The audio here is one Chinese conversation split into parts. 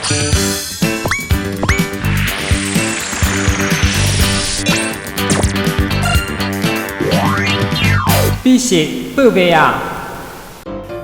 美食报备啊！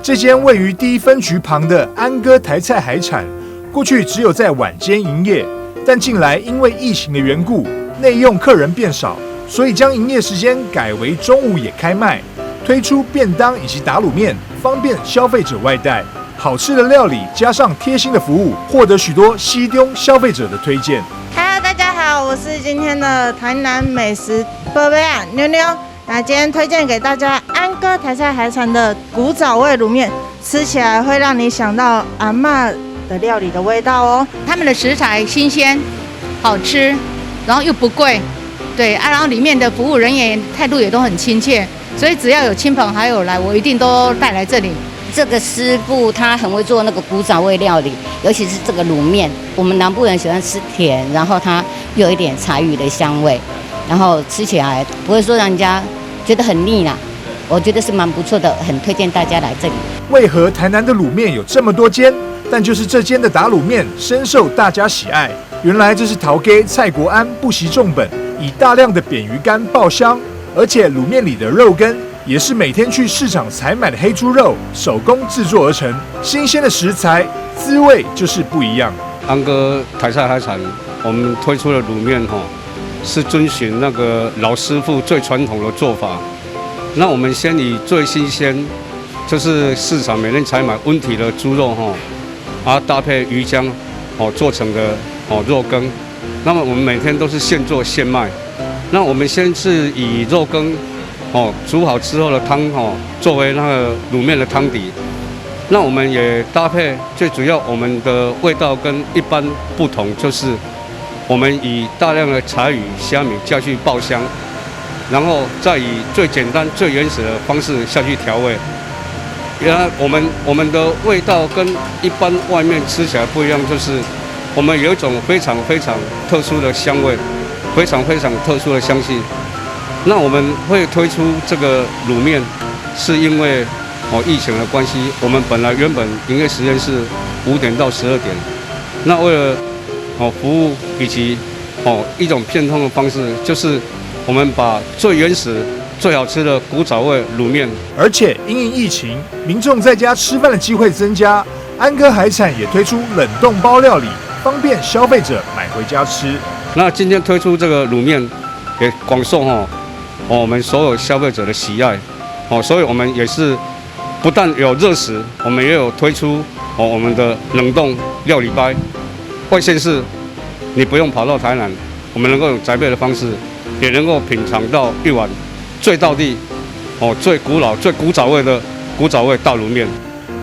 这间位于第一分局旁的安哥台菜海产，过去只有在晚间营业，但近来因为疫情的缘故，内用客人变少，所以将营业时间改为中午也开卖，推出便当以及打卤面，方便消费者外带。好吃的料理加上贴心的服务，获得许多西东消费者的推荐。Hello， 大家好，我是今天的台南美食宝贝啊妞妞。那今天推荐给大家安哥台菜海产的古早味卤面，吃起来会让你想到阿嬷的料理的味道哦。他们的食材新鲜、好吃，然后又不贵，对啊，然后里面的服务人员态度也都很亲切，所以只要有亲朋好友来，我一定都带来这里。这个师傅他很会做那个古早味料理，尤其是这个卤面，我们南部人喜欢吃甜，然后它又有一点柴鱼的香味，然后吃起来不会说让人家觉得很腻啦。我觉得是蛮不错的，很推荐大家来这里。为何台南的卤面有这么多间？但就是这间的打卤面深受大家喜爱。原来这是陶给蔡国安不惜重本，以大量的扁鱼干爆香，而且卤面里的肉羹也是每天去市场采买的黑猪肉，手工制作而成，新鲜的食材，滋味就是不一样。安哥台菜海产，我们推出的卤面是遵循那个老师傅最传统的做法。那我们先以最新鲜，就是市场每天采买温体的猪肉搭配鱼浆做成的肉羹。那么我们每天都是现做现卖。那我们先是以肉羹煮好之后的汤作为那个卤面的汤底。那我们也搭配，最主要我们的味道跟一般不同，就是我们以大量的柴鱼、虾米下去爆香，然后再以最简单、最原始的方式下去调味。原来我们的味道跟一般外面吃起来不一样，就是我们有一种非常非常特殊的香味，非常非常特殊的香气。那我们会推出这个卤面，是因为疫情的关系，我们原本营业时间是5点到12点，那为了服务以及一种变通的方式，就是我们把最原始、最好吃的古早味卤面，而且因应疫情，民众在家吃饭的机会增加，安哥海产也推出冷冻包料理，方便消费者买回家吃。那今天推出这个卤面，也广受我们所有消费者的喜爱所以我们也是不但有热食，我们也有推出我们的冷冻料理包。外县市你不用跑到台南，我们能够用宅配的方式，也能够品尝到一碗最道地最古老、最古早味的古早味大卤面。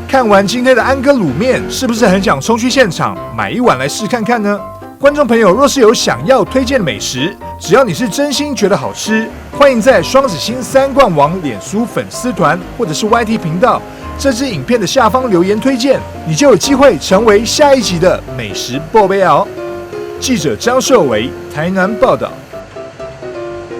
看完今天的安哥卤面，是不是很想冲去现场买一碗来试看看呢？观众朋友若是有想要推荐的美食，只要你是真心觉得好吃，欢迎在双子星3冠王脸书粉丝团或者是 YT 频道这支影片的下方留言推荐，你就有机会成为下一集的美食报备哦。记者张寿维台南报道。